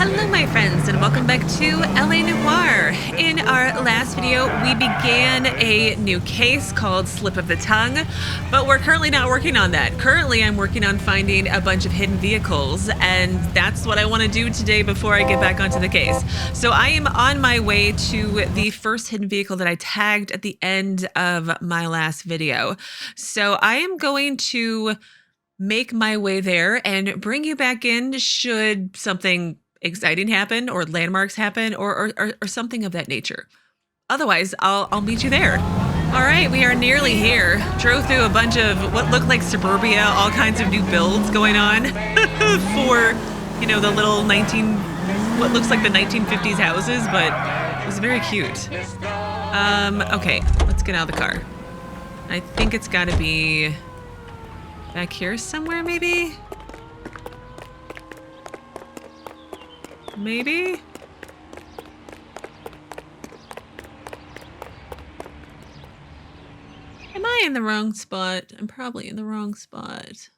Hello my friends and welcome back to LA Noire. In our last video we began a new case called Slip of the Tongue, but we're currently not working on that. Currently I'm working on finding a bunch of hidden vehicles, and that's what I want to do today before I get back onto the case. So I am on my way to the first hidden vehicle that I tagged at the end of my last video. So I am going to make my way there and bring you back in should something exciting happen or landmarks happen or something of that nature. Otherwise, I'll meet you there. All right, we are nearly here. Drove through a bunch of what looked like suburbia, all kinds of new builds going on for, you know, the little what looks like the 1950s houses, but it was very cute. Okay, let's get out of the car. I think it's got to be back here somewhere, maybe? Maybe? Am I in the wrong spot? I'm probably in the wrong spot.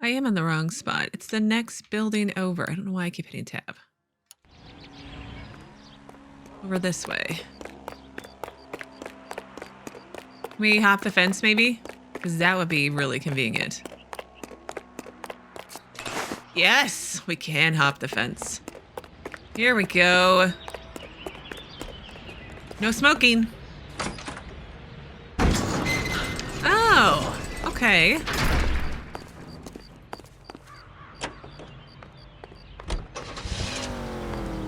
I am in the wrong spot. It's the next building over. I don't know why I keep hitting tab. Over this way. Can we hop the fence maybe? Because that would be really convenient. Yes, we can hop the fence. Here we go. No smoking. Oh, okay.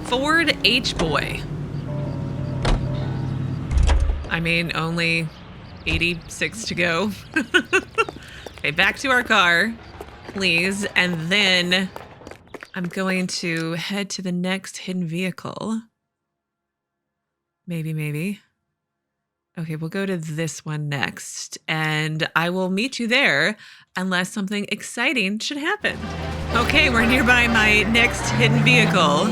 Ford H-Boy. I mean, only 86 to go. Okay, back to our car, please. And then I'm going to head to the next hidden vehicle. Maybe. Okay, we'll go to this one next, and I will meet you there unless something exciting should happen. Okay, we're nearby my next hidden vehicle,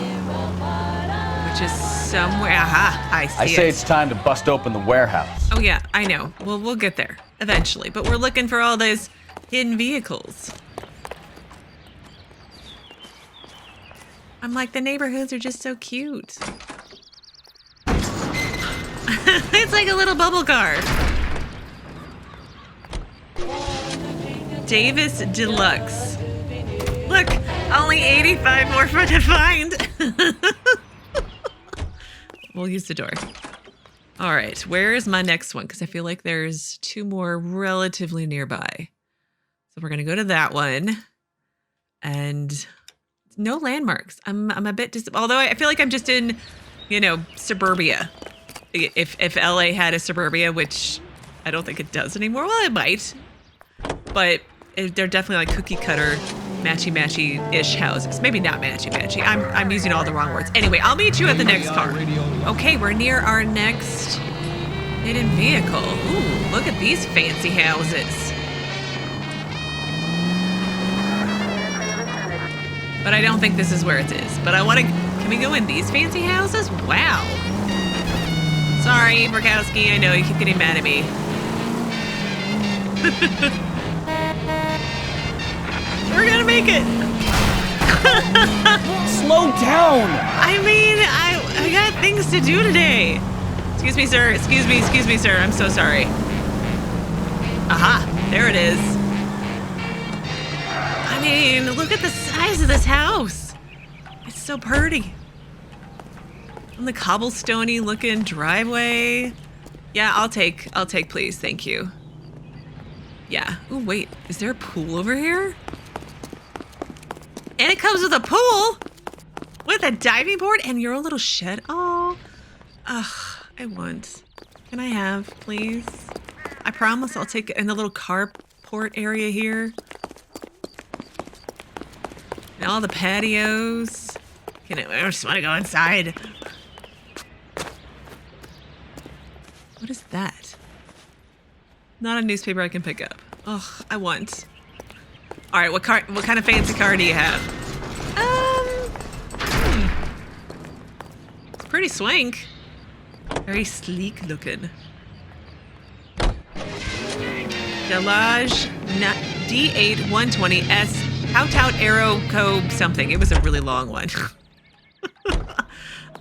which is somewhere. Aha, I see it. I say it's time to bust open the warehouse. Oh yeah, I know. Well, we'll get there eventually, but we're looking for all those hidden vehicles. I'm like, the neighborhoods are just so cute. It's like a little bubble car. Davis Deluxe. Look, only 85 more for to find. We'll use the door. All right, where is my next one? Because I feel like there's two more relatively nearby. So we're gonna go to that one, and no landmarks. I'm a bit although I feel like I'm just in, you know, suburbia. If LA had a suburbia, which I don't think it does anymore. Well, it might, but they're definitely like cookie cutter, matchy-ish houses. Maybe not matchy. I'm using all the wrong words. Anyway, I'll meet you at the next car. Okay, we're near our next hidden vehicle. Ooh, look at these fancy houses. But I don't think this is where it is. But I want to. Can we go in these fancy houses? Wow. Sorry, Bekowsky. I know you keep getting mad at me. We're gonna make it. Slow down. I mean, I got things to do today. Excuse me, sir. Excuse me, sir. I'm so sorry. Aha, there it is. I mean, look at the size of this house. It's so pretty. On the cobblestoney looking driveway. Yeah, I'll take please, thank you. Yeah. Oh wait, is there a pool over here? And it comes with a pool with a diving board and your own little shed. Oh, I want. Can I have, please? I promise I'll take it in the little carport area here. And all the patios. I just want to go inside. What is that? Not a newspaper I can pick up. Ugh, I want. All right, what kind of fancy car do you have? It's pretty swank. Very sleek looking. Delage D8 120S Poutout, Aero-Co something. It was a really long one.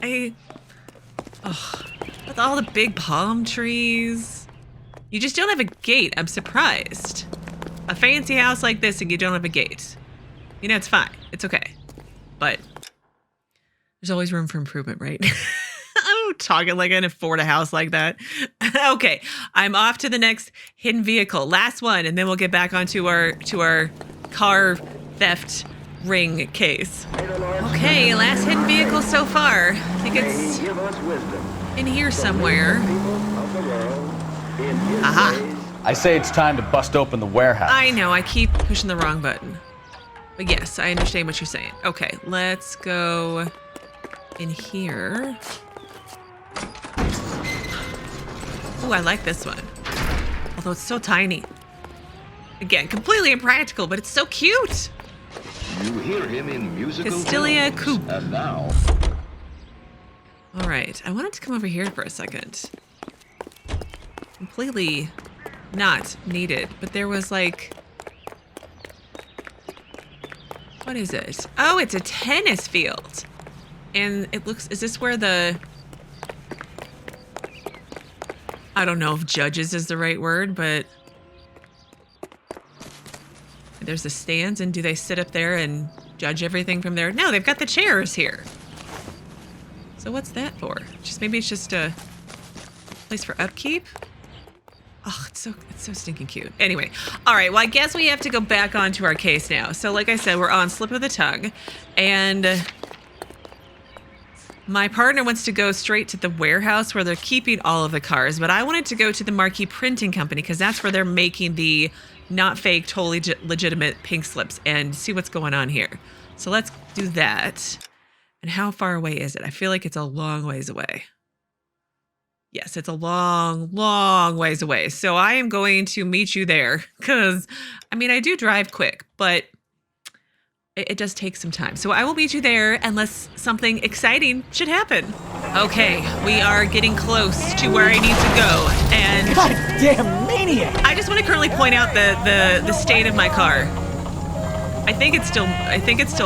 With all the big palm trees. You just don't have a gate. I'm surprised. A fancy house like this and you don't have a gate. You know, it's fine. It's okay. But there's always room for improvement, right? I'm talking like I can afford a house like that. Okay, I'm off to the next hidden vehicle. Last one, and then we'll get back onto our car theft ring case. Okay, last hidden vehicle so far. I think it's in here somewhere. Aha. I say it's time to bust open the warehouse. I know, I keep pushing the wrong button. But yes, I understand what you're saying. Okay, let's go in here. Ooh, I like this one. Although it's so tiny. Again, completely impractical, but it's so cute. You hear him in musical Cisitalia Coupe. And now. All right, I wanted to come over here for a second. Completely not needed, but there was like, what is it? Oh, it's a tennis field. And it looks, is this where the, I don't know if judges is the right word, but there's the stands, and do they sit up there and judge everything from there? No, they've got the chairs here. So what's that for? Just maybe it's just a place for upkeep? Oh, it's so stinking cute. Anyway, all right, well, I guess we have to go back onto our case now. So like I said, we're on slip of the tongue, and my partner wants to go straight to the warehouse where they're keeping all of the cars, but I wanted to go to the Marquee printing company because that's where they're making the not fake, totally legitimate pink slips, and see what's going on here. So let's do that. And how far away is it? I feel like it's a long ways away. Yes, it's a long, long ways away. So I am going to meet you there because, I mean, I do drive quick, but it does take some time. So I will meet you there unless something exciting should happen. Okay, we are getting close to where I need to go. And Goddamn maniac! I just want to currently point out the state of my car. I think it still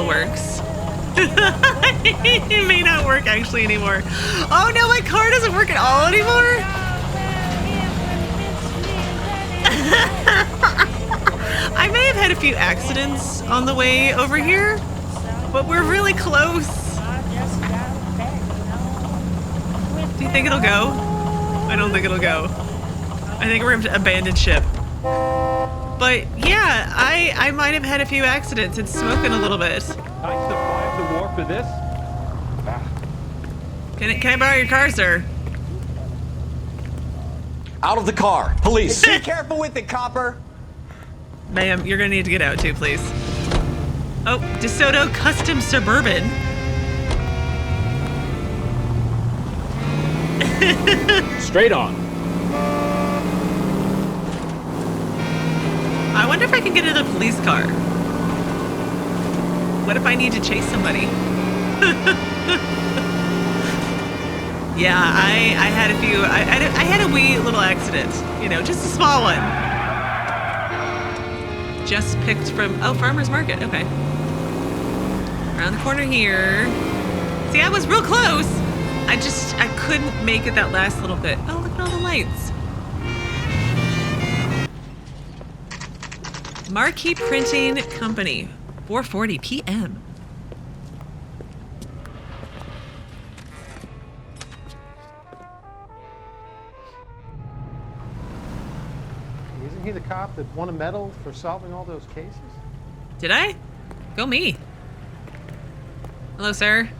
works. It may not work actually anymore. Oh no, my car doesn't work at all anymore. I may have had a few accidents on the way over here, but we're really close. Do you think it'll go? I don't think it'll go. I think we're gonna abandon ship. But yeah, I might have had a few accidents. It's smoking a little bit. Nice to find the war for this. Can I borrow your car, sir? Out of the car, police! Be careful with it, copper. Ma'am, you're gonna need to get out too, please. Oh, DeSoto Custom Suburban. Straight on. I wonder if I can get into the police car. What if I need to chase somebody? Yeah, I had a few. I had a wee little accident. You know, just a small one. Just picked from Farmer's Market. Okay. Around the corner here. See, I was real close. I couldn't make it that last little bit. Oh, look at all the lights. Marquee Printing Company, 4:40 p.m. Isn't he the cop that won a medal for solving all those cases? Did I? Go me. Hello, sir.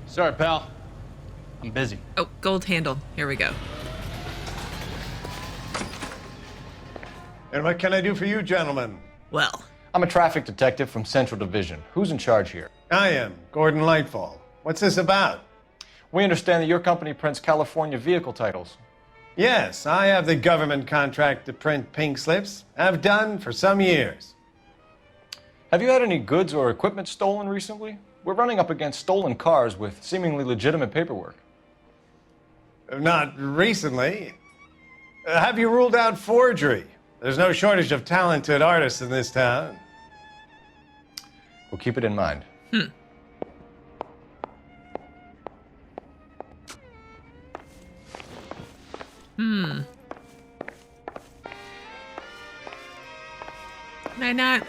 Sorry, pal. I'm busy. Oh, gold handle. Here we go. And what can I do for you, gentlemen? Well, I'm a traffic detective from Central Division. Who's in charge here? I am, Gordon Lightfall. What's this about? We understand that your company prints California vehicle titles. Yes, I have the government contract to print pink slips. I've done for some years. Have you had any goods or equipment stolen recently? We're running up against stolen cars with seemingly legitimate paperwork. Not recently. Have you ruled out forgery? There's no shortage of talented artists in this town. We'll keep it in mind. Can I not?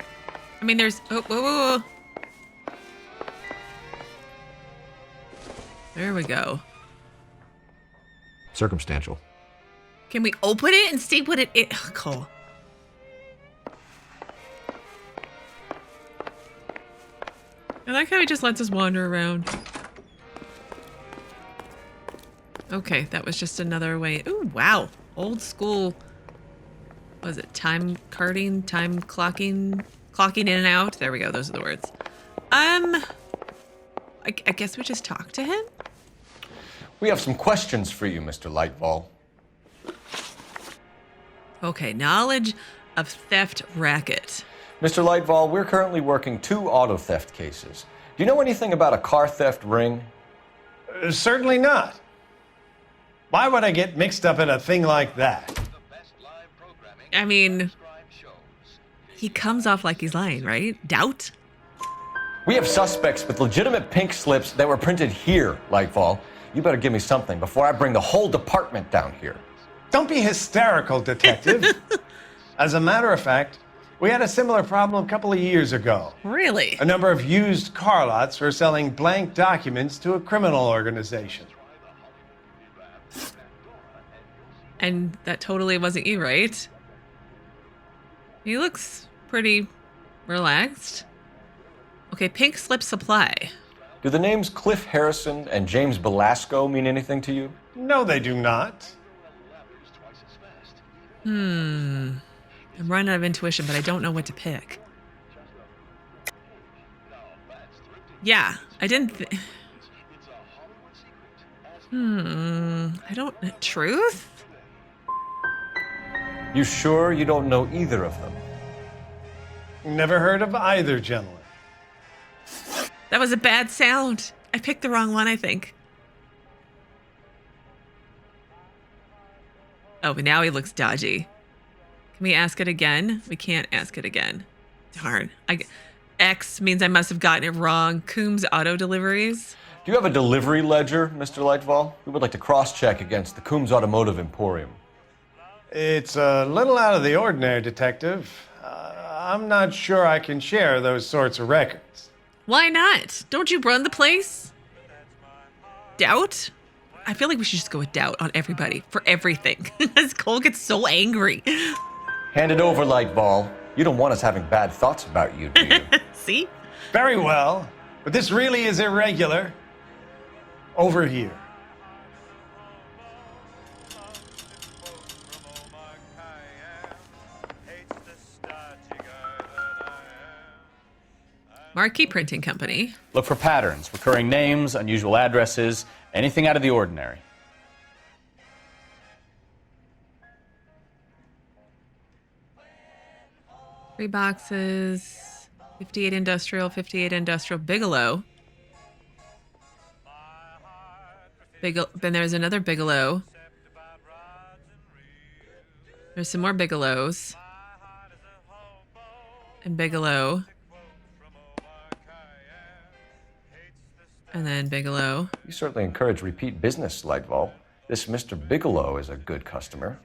I mean, there's... Oh, whoa, whoa, whoa. There we go. Circumstantial. Can we open it and see what it is? Oh, cool. I like how he just lets us wander around. Okay, that was just another way. Ooh, wow. Old school. What was it? Time carding? Time clocking? Clocking in and out? There we go. Those are the words. I guess we just talk to him? We have some questions for you, Mr. Lightfall. Okay, knowledge of theft racket. Mr. Lightfall, we're currently working 2 auto theft cases. Do you know anything about a car theft ring? Certainly not. Why would I get mixed up in a thing like that? I mean, he comes off like he's lying, right? Doubt? We have suspects with legitimate pink slips that were printed here, Lightfall. You better give me something before I bring the whole department down here. Don't be hysterical, detective. As a matter of fact, we had a similar problem a couple of years ago. Really? A number of used car lots were selling blank documents to a criminal organization. And that totally wasn't you, right? He looks pretty relaxed. Okay, pink slip supply. Do the names Cliff Harrison and James Belasco mean anything to you? No, they do not. I'm running out of intuition, but I don't know what to pick. Yeah, I didn't I don't... Truth? You sure you don't know either of them? Never heard of either gentleman. That was a bad sound. I picked the wrong one, I think. Oh, but now he looks dodgy. Can we ask it again? We can't ask it again. Darn. X means I must have gotten it wrong. Coombs Auto Deliveries. Do you have a delivery ledger, Mr. Lightfall? We would like to cross-check against the Coombs Automotive Emporium. It's a little out of the ordinary, detective. I'm not sure I can share those sorts of records. Why not? Don't you run the place? Doubt? I feel like we should just go with doubt on everybody for everything. As Cole gets so angry. Hand it over, Lightfall. You don't want us having bad thoughts about you, do you? See? Very well, but this really is irregular. Over here. Marquee Printing Company. Look for patterns, recurring names, unusual addresses, anything out of the ordinary. Three boxes. 58 Industrial, 58 Industrial Bigelow. Then there's another Bigelow. There's some more Bigelows. And Bigelow. And then Bigelow. You certainly encourage repeat business, Lightfall. This Mr. Bigelow is a good customer.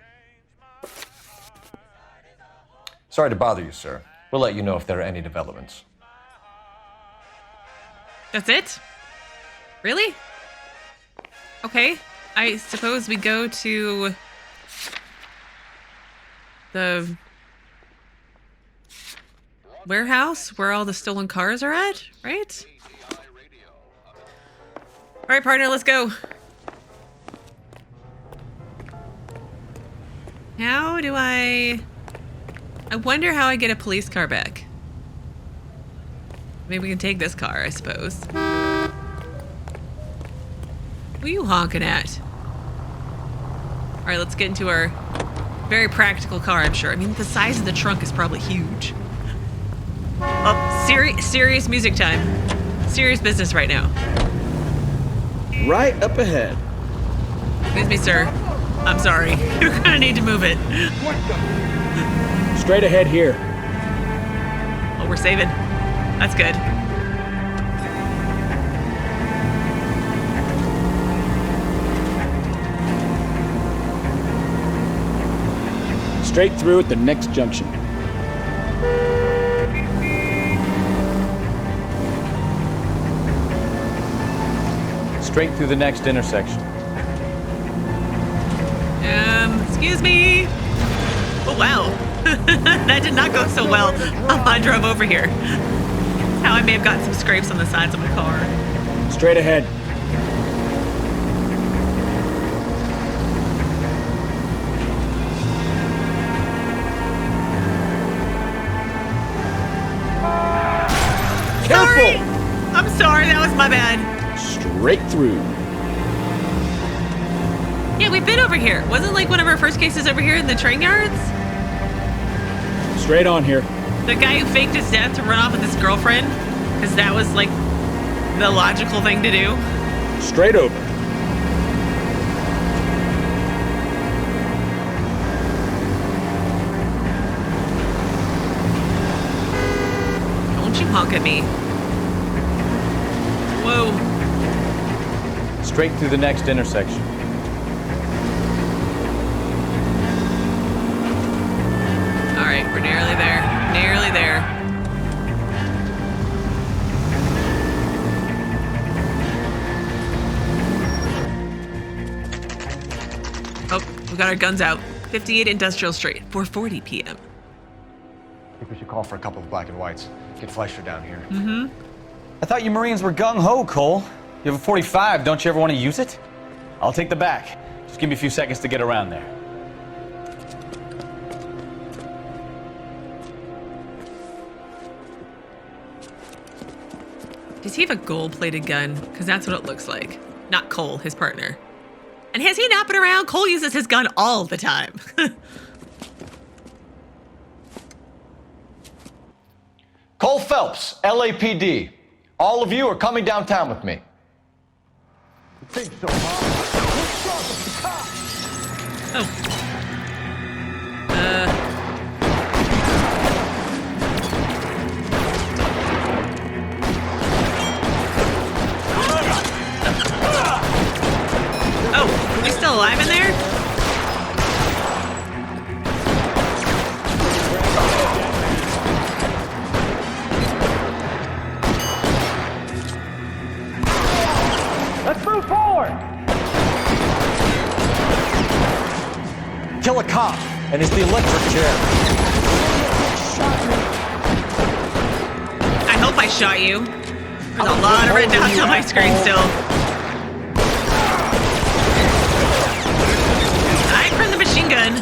Sorry to bother you, sir. We'll let you know if there are any developments. That's it? Really? Okay. I suppose we go to the warehouse where all the stolen cars are at, right? All right, partner, let's go. How do I wonder how I get a police car back. Maybe we can take this car, I suppose. What are you honking at? All right, let's get into our very practical car, I'm sure. I mean, the size of the trunk is probably huge. Oh, serious music time. Serious business right now. Right up ahead. Excuse me, sir. I'm sorry. You're gonna need to move it. What the? Straight ahead here. Oh, we're saving. That's good. Straight through at the next junction. Straight through the next intersection. Excuse me. Oh, wow. That did not go so well. I drove over here. That's how I may have gotten some scrapes on the sides of my car. Straight ahead. Sorry. I'm sorry. That was my bad. Straight through. Yeah, we've been over here. Wasn't like one of our first cases over here in the train yards? Straight on here. The guy who faked his death to run off with his girlfriend? Because that was like the logical thing to do. Straight over. Don't you honk at me. Whoa. Straight through the next intersection. All right, we're nearly there. Nearly there. Oh, we got our guns out. 58 Industrial Street, 4:40 p.m. I think we should call for a couple of black and whites. Get Fleischer down here. I thought you Marines were gung-ho, Cole. You have a 45, don't you ever want to use it? I'll take the back. Just give me a few seconds to get around there. Does he have a gold-plated gun? Because that's what it looks like. Not Cole, his partner. And has he not been around? Cole uses his gun all the time. Cole Phelps, LAPD. All of you are coming downtown with me. Oh. Oh, are we still alive in there? Let's move forward! Kill a cop, and it's the electric chair. I hope I shot you. There's a lot of red dots on my screen still. I from the machine gun.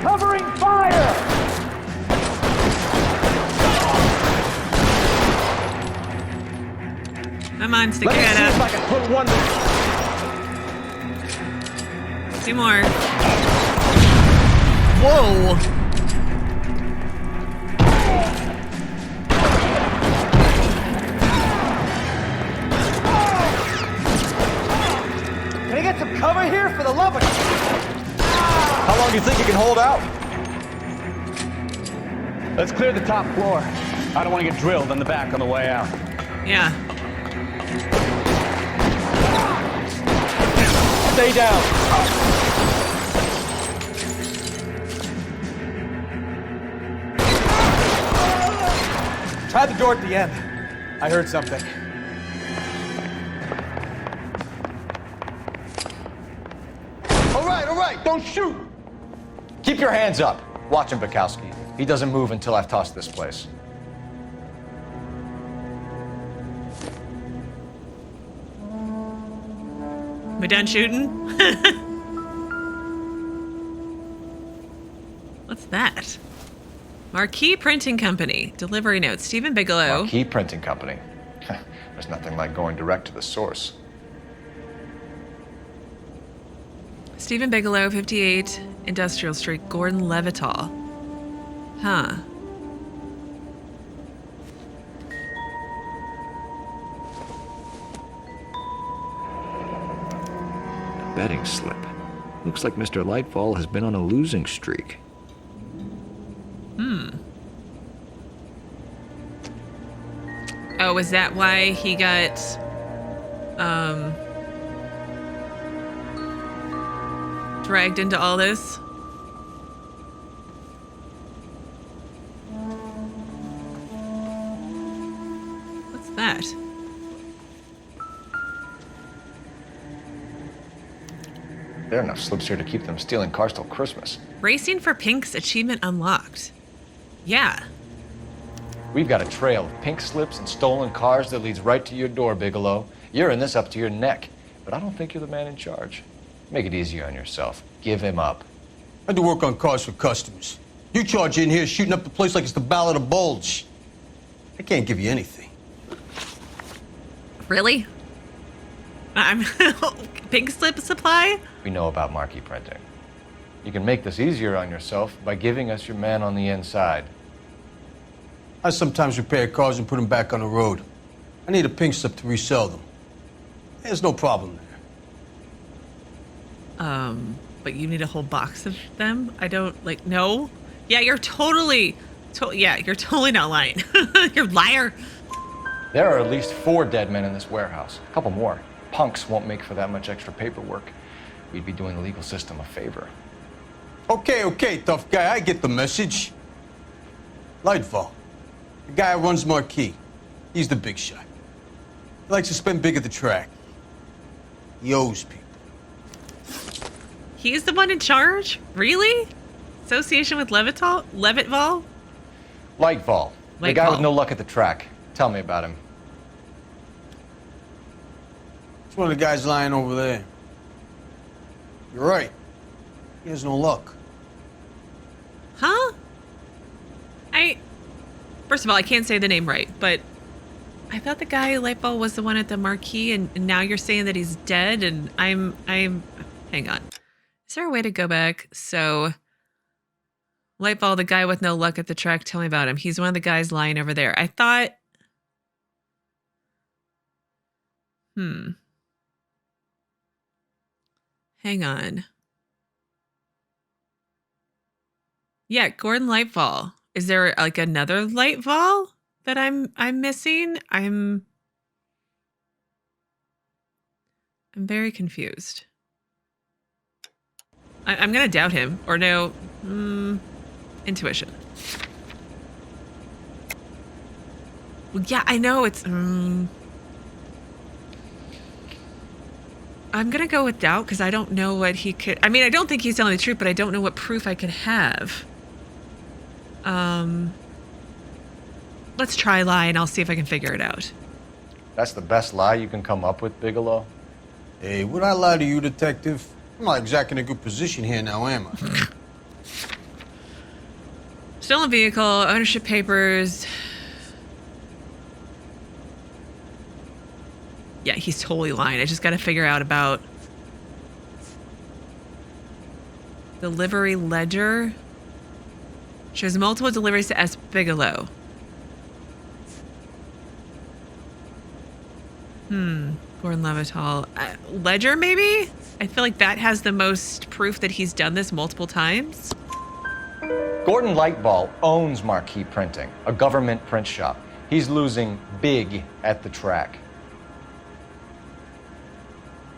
Covering fire! Come on, stick Let your me see head if I up. can put one. Two more. Whoa. Can I get some cover here for the love of... How long do you think you can hold out? Let's clear the top floor. I don't want to get drilled in the back on the way out. Yeah. Stay down. Try the door at the end. I heard something. All right, don't shoot. Keep your hands up. Watch him, Bekowsky. He doesn't move until I've tossed this place. We done shooting? What's that? Marquee Printing Company. Delivery notes. Stephen Bigelow. Marquee Printing Company. There's nothing like going direct to the source. Stephen Bigelow, 58 Industrial Street, Gordon Levital. Huh. Betting slip. Looks like Mr. Lightfall has been on a losing streak. Oh, is that why he got, dragged into all this? What's that? There are enough slips here to keep them stealing cars till Christmas. Racing for Pink's achievement unlocked. Yeah. We've got a trail of pink slips and stolen cars that leads right to your door, Bigelow. You're in this up to your neck, but I don't think you're the man in charge. Make it easier on yourself. Give him up. I do work on cars for customers. You charge in here shooting up the place like it's the Ballard of Bulge. I can't give you anything. Really? I'm Pink slip supply? We know about Marquee printing. You can make this easier on yourself by giving us your man on the inside. I sometimes repair cars and put them back on the road. I need a pink slip to resell them. There's no problem there. But you need a whole box of them? I don't, no. Yeah, you're totally not lying. You're a liar. There are at least 4 dead men in this warehouse. A couple more. Punks won't make for that much extra paperwork. We'd be doing the legal system a favor. Okay, tough guy, I get the message. Lightfall, the guy who runs Marquee. He's the big shot. He likes to spend big at the track. He owes people. He's the one in charge? Really? Association with Levitvol? Lightfall, the guy Lightfall. with no luck at the track. Tell me about him. It's one of the guys lying over there. You're right. He has no luck. Huh? First of all, I can't say the name right, but I thought the guy Lightfall was the one at the Marquee, and now you're saying that he's dead, and I'm hang on. Is there a way to go back? So Lightfall, the guy with no luck at the track, tell me about him. He's one of the guys lying over there. I thought hang on. Yeah, Gordon Lightfall. Is there another Lightfall that I'm missing? I'm very confused. I'm gonna doubt him, or no, intuition. Well, yeah, I know it's. I'm gonna go with doubt because I don't know what he could. I mean, I don't think he's telling the truth, but I don't know what proof I could have. Let's try lie, and I'll see if I can figure it out. That's the best lie you can come up with, Bigelow? Hey, would I lie to you, detective? I'm not exactly in a good position here now, am I? Stolen vehicle, ownership papers. Yeah, he's totally lying. I just got to figure out about delivery ledger. Shows multiple deliveries to S. Bigelow. Gordon Levitvol. Ledger, maybe? I feel like that has the most proof that he's done this multiple times. Gordon Lightfall owns Marquee Printing, a government print shop. He's losing big at the track.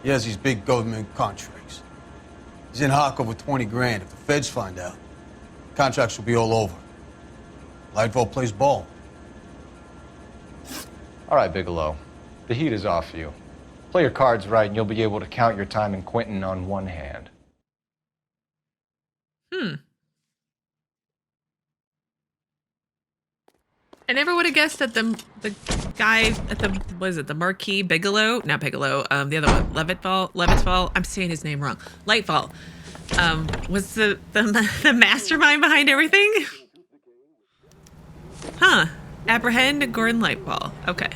He has these big government contracts. He's in hock over 20 grand. If the feds find out, contracts will be all over. Lightfall plays ball. All right, Bigelow. The heat is off you. Play your cards right and you'll be able to count your time in Quentin on one hand. I never would have guessed that the guy at the, what is it, the Marquee Bigelow? Not Bigelow, the other one, Levitvol. I'm saying his name wrong. Lightfall. Was the mastermind behind everything? Huh. Apprehend Gordon Lightfall. Okay.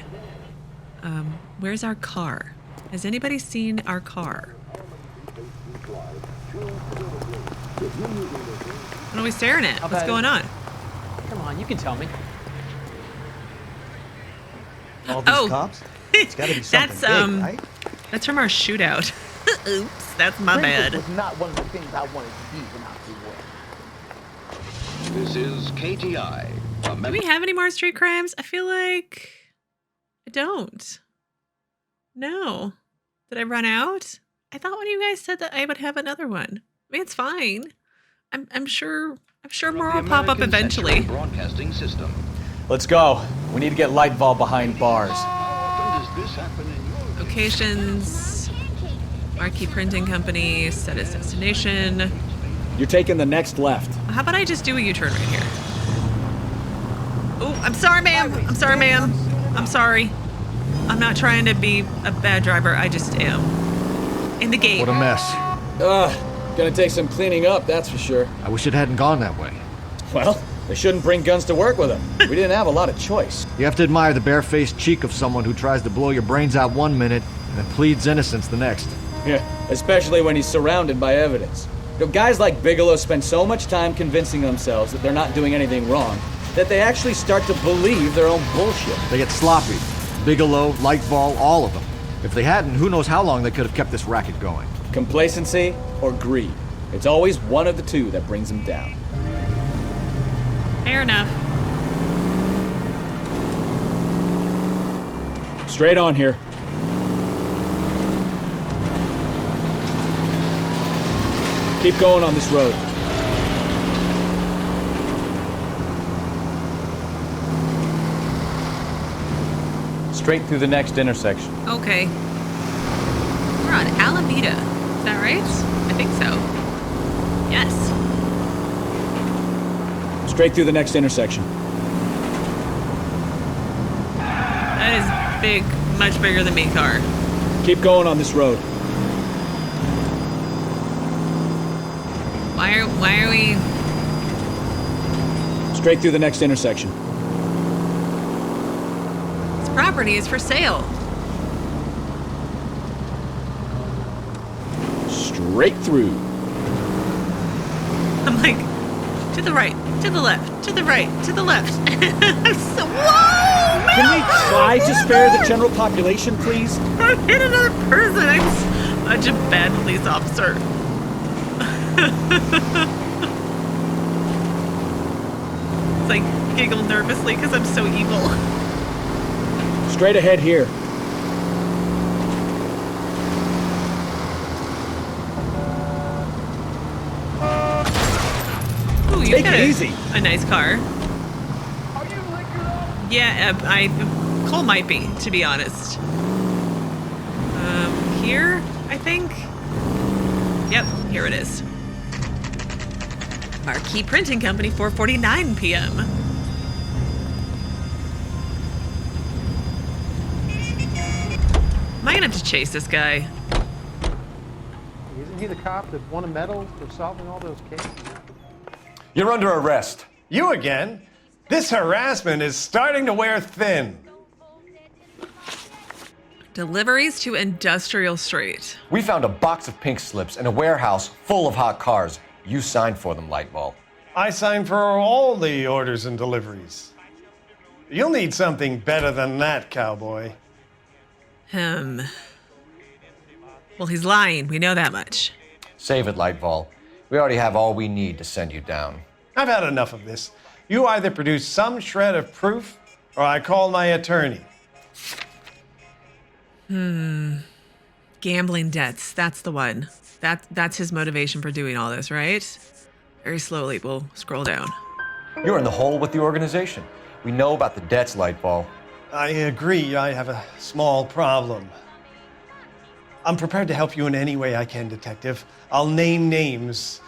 Where's our car? Has anybody seen our car? What are we staring at? What's going on? Come on, you can tell me. All these cops? It's gotta be something that's big, right? that's from our shootout. Oops, that's my bad. was not one of the things I wanted to be when I was away. This is KTI. Do we have any more street crimes? I feel like I don't. No. Did I run out? I thought when you guys said that I would have another one. I mean, it's fine. I'm sure more will pop up eventually. Broadcasting system. Let's go. We need to get Lightfall behind bars. How often does this happen in your Locations, Marquee printing company, set as destination. You're taking the next left. How about I just do a U-turn right here? Oh, I'm sorry, ma'am. I'm sorry, ma'am. I'm sorry. I'm not trying to be a bad driver. I just am. In the gate. What a mess. Gonna take some cleaning up, that's for sure. I wish it hadn't gone that way. Well, they shouldn't bring guns to work with them. We didn't have a lot of choice. You have to admire the barefaced cheek of someone who tries to blow your brains out one minute and then pleads innocence the next. Yeah, especially when he's surrounded by evidence. You know, guys like Bigelow spend so much time convincing themselves that they're not doing anything wrong that they actually start to believe their own bullshit. They get sloppy. Bigelow, Lightfall, all of them. If they hadn't, who knows how long they could have kept this racket going. Complacency or greed. It's always one of the two that brings them down. Fair enough. Straight on here. Keep going on this road. Straight through the next intersection. Okay. We're on Alameda. Is that right? I think so. Yes. Straight through the next intersection. That is big, much bigger than me car. Keep going on this road. Why are we... Straight through the next intersection. This property is for sale. Straight through. I'm like, to the right, to the left, to the right, to the left. So, whoa! Can we try to spare the general population, please? I hit another person. I'm such a bad police officer. It's like giggle nervously because I'm so evil. Straight ahead here. Ooh, you Take got it easy. a nice car. Yeah, Cole might be, to be honest. Here, I think. Yep, here it is. Marquee Printing Company, 4:49 p.m. Am I gonna have to chase this guy? Isn't he the cop that won a medal for solving all those cases? You're under arrest. You again? This harassment is starting to wear thin. Deliveries to Industrial Street. We found a box of pink slips in a warehouse full of hot cars. You signed for them, Lightfall. I signed for all the orders and deliveries. You'll need something better than that, cowboy. Well, he's lying. We know that much. Save it, Lightfall. We already have all we need to send you down. I've had enough of this. You either produce some shred of proof, or I call my attorney. Gambling debts. That's the one. That's his motivation for doing all this, right? Very slowly, we'll scroll down. You're in the hole with the organization. We know about the debts, Lightfall. I agree, I have a small problem. I'm prepared to help you in any way I can, Detective. I'll name names.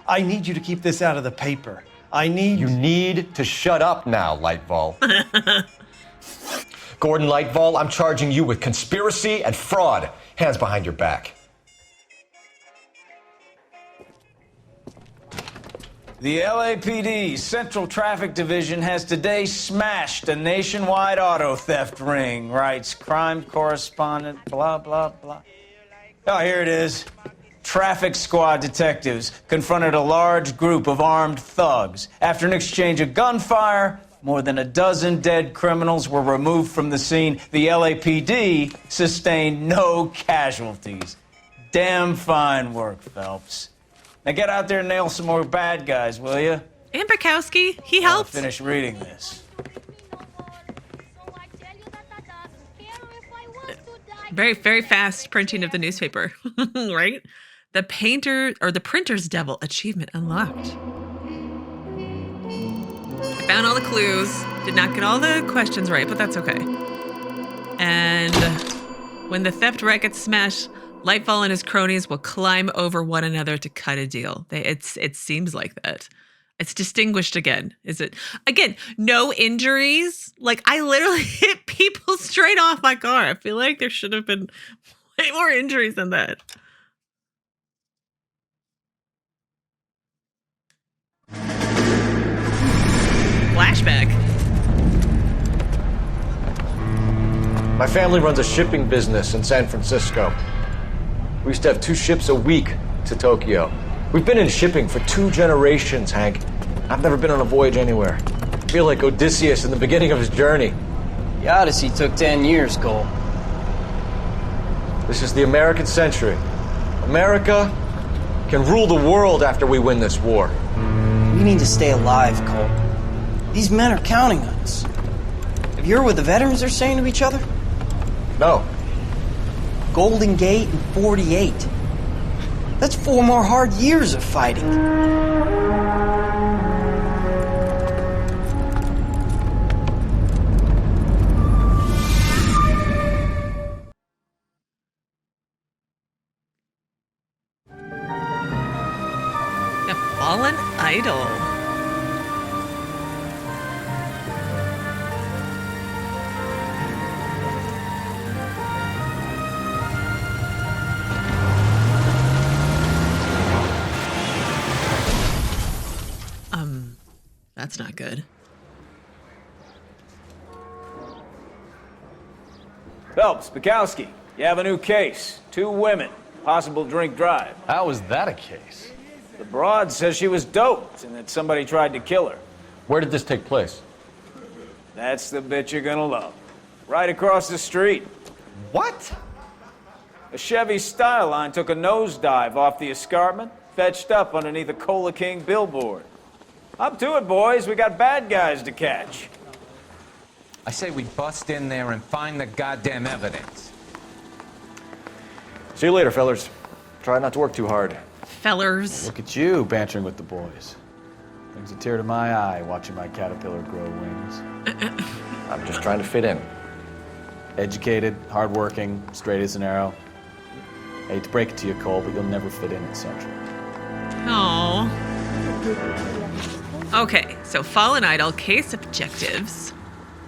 I need you to keep this out of the paper. You need to shut up now, Lightfall. Gordon Lightfall, I'm charging you with conspiracy and fraud. Hands behind your back. The LAPD Central Traffic Division has today smashed a nationwide auto theft ring, writes crime correspondent, blah, blah, blah. Oh, here it is. Traffic squad detectives confronted a large group of armed thugs. After an exchange of gunfire, more than a dozen dead criminals were removed from the scene. The LAPD sustained no casualties. Damn fine work, Phelps. Now get out there and nail some more bad guys, will you? And Bekowsky, he I'll helped. finish reading this. Very, very fast printing of the newspaper, right? The printer's devil achievement unlocked. I found all the clues. Did not get all the questions right, but that's okay. And when the theft racket smashed, Lightfall and his cronies will climb over one another to cut a deal. It seems like that. It's distinguished again. Is it? Again, no injuries. Like, I literally hit people straight off my car. I feel like there should have been way more injuries than that. Flashback. My family runs a shipping business in San Francisco. We used to have 2 ships a week to Tokyo. We've been in shipping for 2 generations, Hank. I've never been on a voyage anywhere. I feel like Odysseus in the beginning of his journey. The Odyssey took 10 years, Cole. This is the American century. America can rule the world after we win this war. We need to stay alive, Cole. These men are counting on us. Have you heard what the veterans are saying to each other? No. Golden Gate and 48. That's 4 more hard years of fighting. The Fallen Idol. That's not good. Phelps, Bekowsky, you have a new case. 2 women, possible drink drive. How is that a case? The broad says she was doped and that somebody tried to kill her. Where did this take place? That's the bit you're gonna love. Right across the street. What? A Chevy Style Line took a nosedive off the escarpment, fetched up underneath a Cola King billboard. Up to it, boys. We got bad guys to catch. I say we bust in there and find the goddamn evidence. See you later, fellers. Try not to work too hard. Fellers. Look at you bantering with the boys. Brings a tear to my eye watching my caterpillar grow wings. I'm just trying to fit in. Educated, hardworking, straight as an arrow. Hate to break it to you, Cole, but you'll never fit in at Central. Aww. Okay, so Fallen Idol case objectives.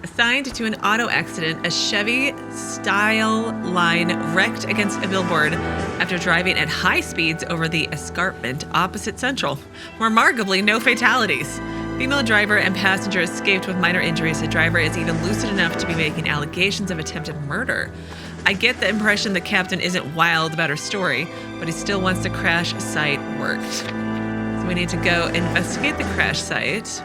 Assigned to an auto accident, a Chevy Style Line wrecked against a billboard after driving at high speeds over the escarpment opposite Central. Remarkably, no fatalities. Female driver and passenger escaped with minor injuries. The driver is even lucid enough to be making allegations of attempted murder. I get the impression the captain isn't wild about her story, but he still wants the crash site worked. So we need to go investigate the crash site.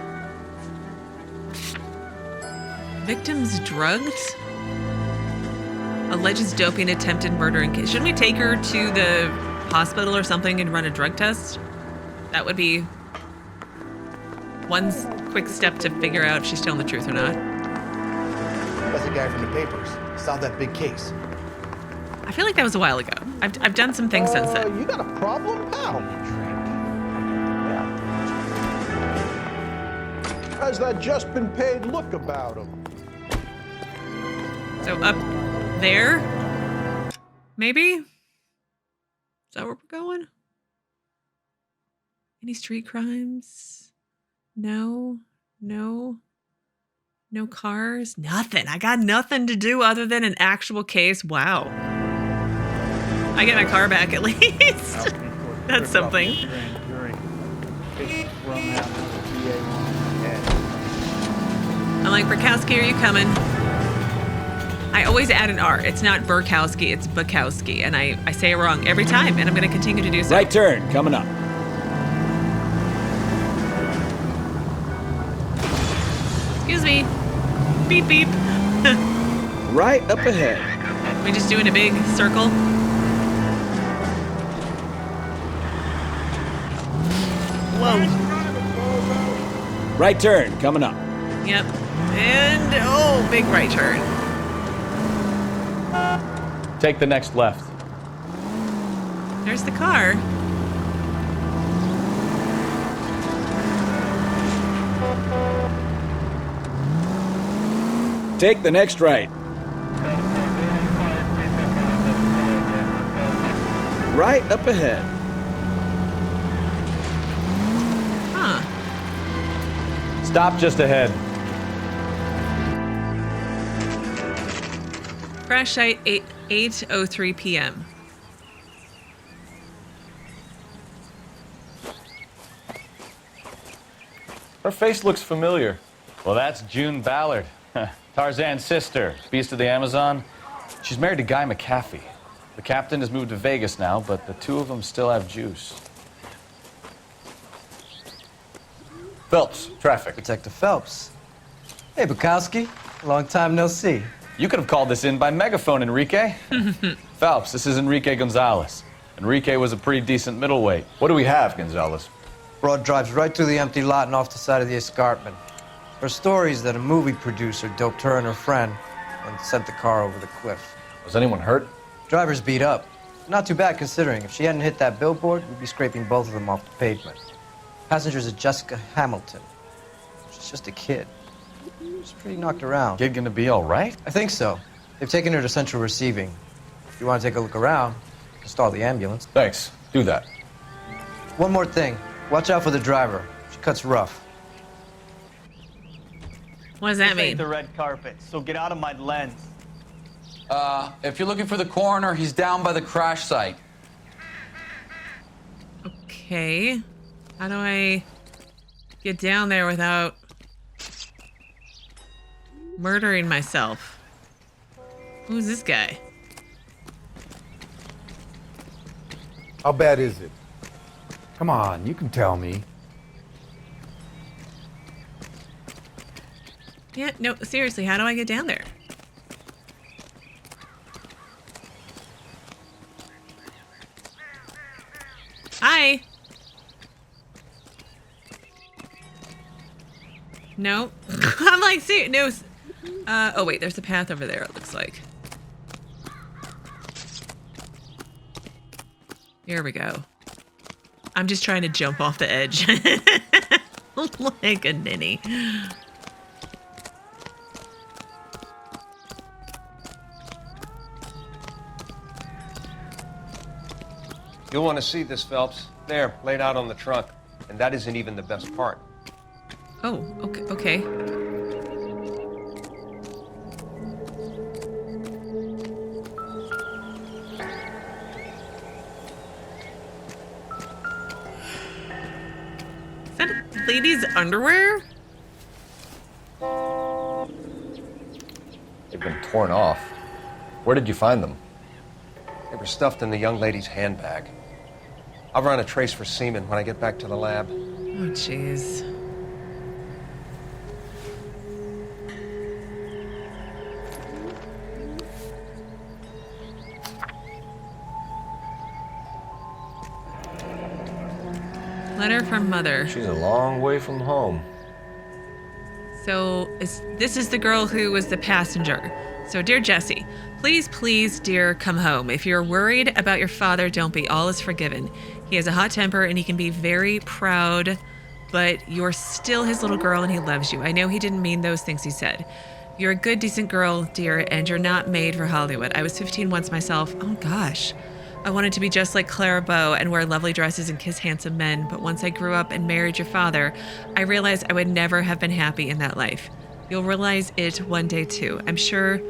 Victims drugged? Alleges doping, attempted murder in case. Shouldn't we take her to the hospital or something and run a drug test? That would be one quick step to figure out if she's telling the truth or not. That's the guy from the papers. Saw that big case. I feel like that was a while ago. I've done some things since then. You got a problem? How? How's that just been paid look about him? So up there? Maybe? Is that where we're going? Any street crimes? No cars, nothing. I got nothing to do other than an actual case. Wow. I get my car back at least. That's something. I'm like, Bekowsky, are you coming? I always add an R. It's not Bekowsky, it's Bekowsky. And I say it wrong every time, and I'm going to continue to do so. Right turn, coming up. Excuse me. Beep, beep. Right up ahead. We just doing a big circle? Whoa. Right turn, coming up. Yep. And, oh, big right turn. Take the next left. There's the car. Take the next right. Right up ahead. Huh. Stop just ahead. Crash site 8:03 p.m. Her face looks familiar. Well, that's June Ballard. Tarzan's sister, Beast of the Amazon. She's married to Guy McAfee. The captain has moved to Vegas now, but the two of them still have juice. Phelps, traffic. Detective Phelps. Hey, Bekowsky. Long time no see. You could have called this in by megaphone, Enrique. Phelps, this is Enrique Gonzales. Enrique was a pretty decent middleweight. What do we have, Gonzales? Broad drives right through the empty lot and off the side of the escarpment. Her story is that a movie producer doped her and her friend and sent the car over the cliff. Was anyone hurt? Driver's beat up. Not too bad considering. If she hadn't hit that billboard, we'd be scraping both of them off the pavement. Passenger's a Jesika Hamilton. She's just a kid. She's pretty knocked around. Kid gonna be all right? I think so. They've taken her to central receiving. If you want to take a look around, install the ambulance. Thanks. Do that. One more thing. Watch out for the driver. She cuts rough. What does that This ain't mean? the red carpet, so get out of my lens. If you're looking for the coroner, he's down by the crash site. Okay. How do I get down there without murdering myself? Who's this guy? How bad is it? Come on, you can tell me. Yeah, no, seriously, how do I get down there? Hi. No. I'm like, see, no. Oh wait, there's a path over there, it looks like. Here we go. I'm just trying to jump off the edge. Like a ninny. You'll want to see this, Phelps. There, laid out on the trunk. And that isn't even the best part. Oh, okay. Is that a lady's underwear? They've been torn off. Where did you find them? They were stuffed in the young lady's handbag. I'll run a trace for semen when I get back to the lab. Oh, jeez. Letter from mother. She's a long way from home. So this is the girl who was the passenger. So, dear Jesse, please, dear, come home. If you're worried about your father, don't be. All is forgiven. He has a hot temper and he can be very proud, but you're still his little girl and he loves you. I know he didn't mean those things he said. You're a good, decent girl, dear, and you're not made for Hollywood. I was 15 once myself. Oh, gosh. I wanted to be just like Clara Bow and wear lovely dresses and kiss handsome men, but once I grew up and married your father, I realized I would never have been happy in that life. You'll realize it one day, too. I'm sure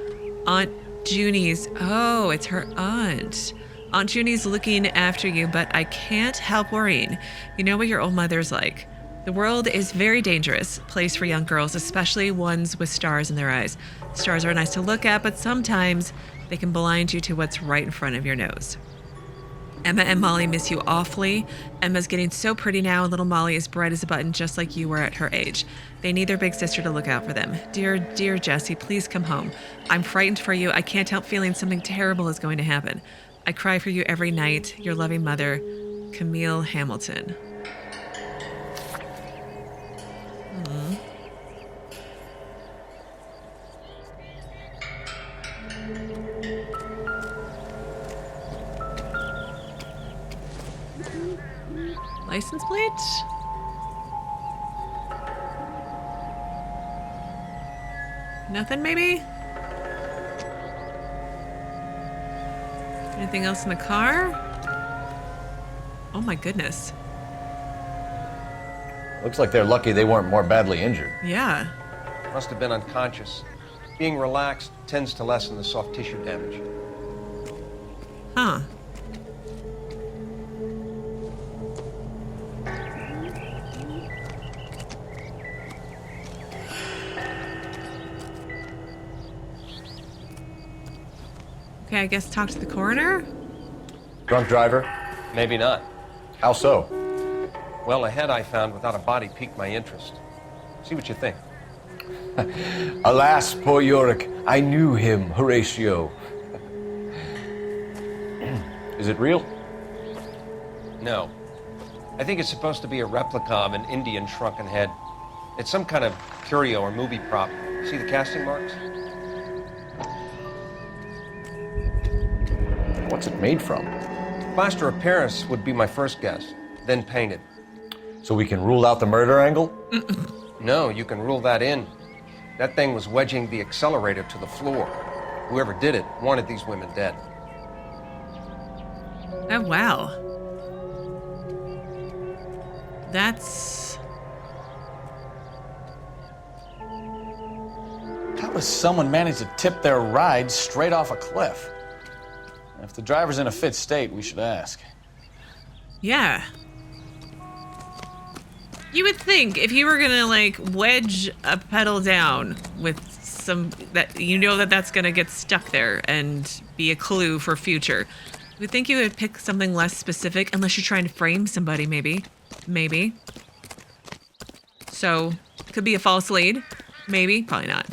Aunt Junie's... Oh, it's her aunt. Aunt Junie's looking after you, but I can't help worrying. You know what your old mother's like. The world is a very dangerous place for young girls, especially ones with stars in their eyes. Stars are nice to look at, but sometimes they can blind you to what's right in front of your nose. Emma and Molly miss you awfully. Emma's getting so pretty now, and little Molly is bright as a button, just like you were at her age. They need their big sister to look out for them. Dear Jesse, please come home. I'm frightened for you. I can't help feeling something terrible is going to happen. I cry for you every night. Your loving mother, Camille Hamilton. License plate? Nothing, maybe? Anything else in the car? Oh my goodness. Looks like they're lucky they weren't more badly injured. Yeah. Must have been unconscious. Being relaxed tends to lessen the soft tissue damage. Huh. Okay, I guess talk to the coroner? Drunk driver? Maybe not. How so? Well, a head I found without a body piqued my interest. See what you think. Alas, poor Yorick. I knew him, Horatio. Is it real? No. I think it's supposed to be a replica of an Indian shrunken head. It's some kind of curio or movie prop. See the casting marks? What's it made from? Plaster of Paris would be my first guess, then painted. So we can rule out the murder angle? No, you can rule that in. That thing was wedging the accelerator to the floor. Whoever did it wanted these women dead. Oh, wow. That's... How does someone manage to tip their ride straight off a cliff? If the driver's in a fit state, we should ask. Yeah. You would think if you were gonna like wedge a pedal down with some that you know that that's gonna get stuck there and be a clue for future, you would think you would pick something less specific unless you're trying to frame somebody, maybe. So could be a false lead, maybe, probably not.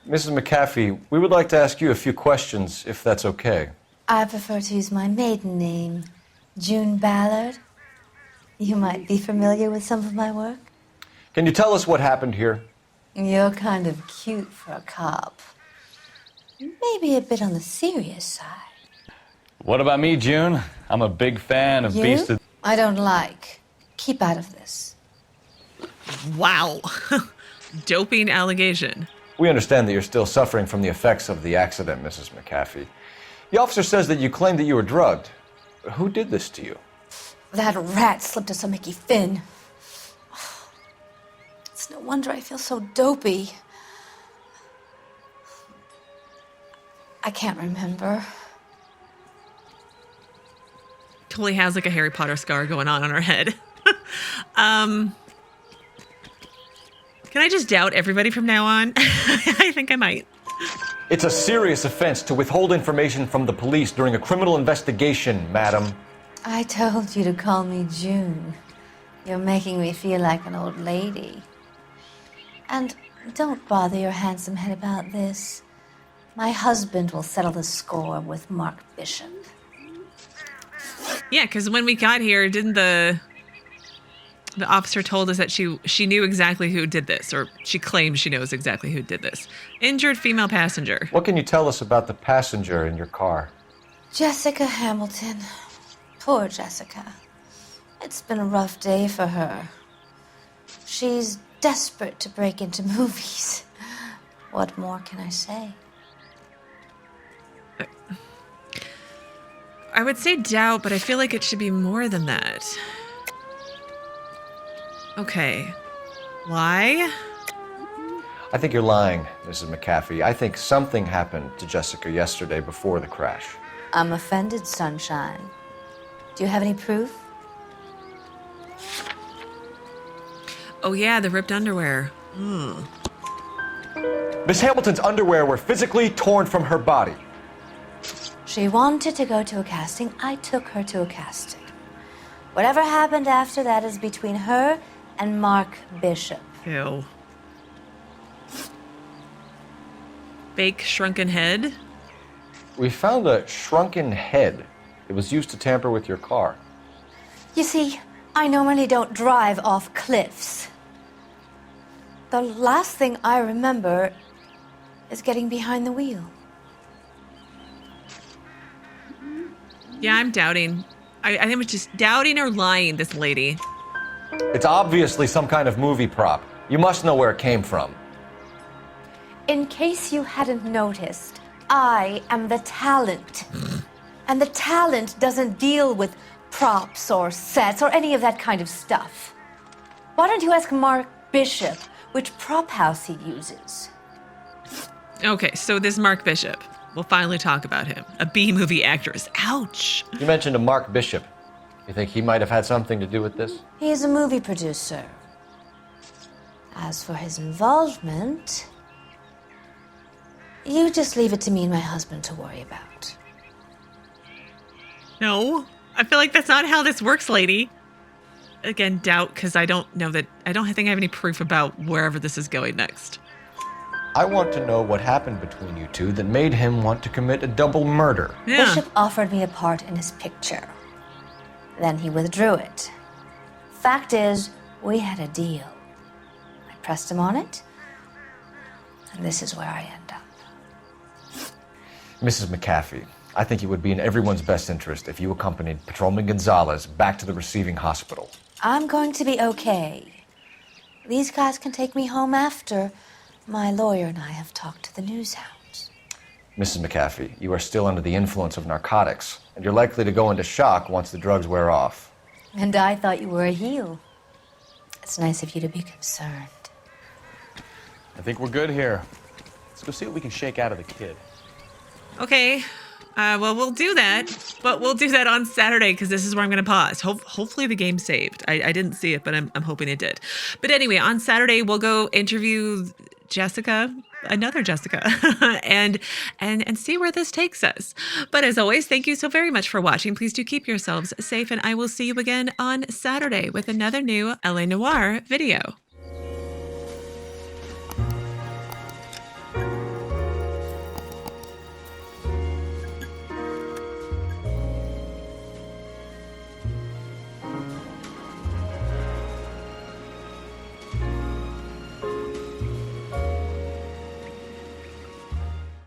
Mrs. McAfee, we would like to ask you a few questions, if that's okay. I prefer to use my maiden name, June Ballard. You might be familiar with some of my work. Can you tell us what happened here? You're kind of cute for a cop. Maybe a bit on the serious side. What about me, June? I'm a big fan of Beast of... I don't like. Keep out of this. Wow. Doping allegation. We understand that you're still suffering from the effects of the accident, Mrs. McAfee. The officer says that you claimed that you were drugged. Who did this to you? That rat slipped us a Mickey Finn. It's no wonder I feel so dopey. I can't remember. Totally has like a Harry Potter scar going on her head. Can I just doubt everybody from now on? I think I might. It's a serious offense to withhold information from the police during a criminal investigation, madam. I told you to call me June. You're making me feel like an old lady. And don't bother your handsome head about this. My husband will settle the score with Mark Bishop. Yeah, because when we got here, didn't the officer told us that she knew exactly who did this, or she claims she knows exactly who did this. Injured female passenger. What can you tell us about the passenger in your car? Jesika Hamilton. Poor Jesika. It's been a rough day for her. She's desperate to break into movies. What more can I say? I would say doubt, but I feel like it should be more than that. Okay. Why? I think you're lying, Mrs. McAfee. I think something happened to Jesika yesterday before the crash. I'm offended, Sunshine. Do you have any proof? Oh yeah, the ripped underwear. Miss Hamilton's underwear were physically torn from her body. She wanted to go to a casting. I took her to a casting. Whatever happened after that is between her and Mark Bishop. Ew. Fake shrunken head? We found a shrunken head. It was used to tamper with your car. You see, I normally don't drive off cliffs. The last thing I remember is getting behind the wheel. Yeah, I'm doubting. I think it's just doubting or lying, this lady. It's obviously some kind of movie prop. You must know where it came from. In case you hadn't noticed, I am the talent. And the talent doesn't deal with props or sets or any of that kind of stuff. Why don't you ask Mark Bishop which prop house he uses? Okay, so this Mark Bishop. We'll finally talk about him. A B-movie actress. Ouch. You mentioned a Mark Bishop. You think he might have had something to do with this? He is a movie producer. As for his involvement, you just leave it to me and my husband to worry about. No, I feel like that's not how this works, lady. Again, doubt, because I don't think I have any proof about wherever this is going next. I want to know what happened between you two that made him want to commit a double murder. Yeah. Bishop offered me a part in his picture. Then he withdrew it. Fact is, we had a deal. I pressed him on it, and this is where I end up. Mrs. McAfee, I think it would be in everyone's best interest if you accompanied Patrolman Gonzales back to the receiving hospital. I'm going to be okay. These guys can take me home after my lawyer and I have talked to the news hounds. Mrs. McAfee, you are still under the influence of narcotics, and you're likely to go into shock once the drugs wear off. And I thought you were a heel. It's nice of you to be concerned. I think we're good here. Let's go see what we can shake out of the kid. Okay. Well, we'll do that, but we'll do that on Saturday because this is where I'm going to pause. Hopefully the game's saved. I didn't see it, but I'm hoping it did. But anyway, on Saturday, we'll go interview Jesika, another Jesika, and see where this takes us. But as always, thank you so very much for watching. Please do keep yourselves safe, and I will see you again on Saturday with another new LA Noire video.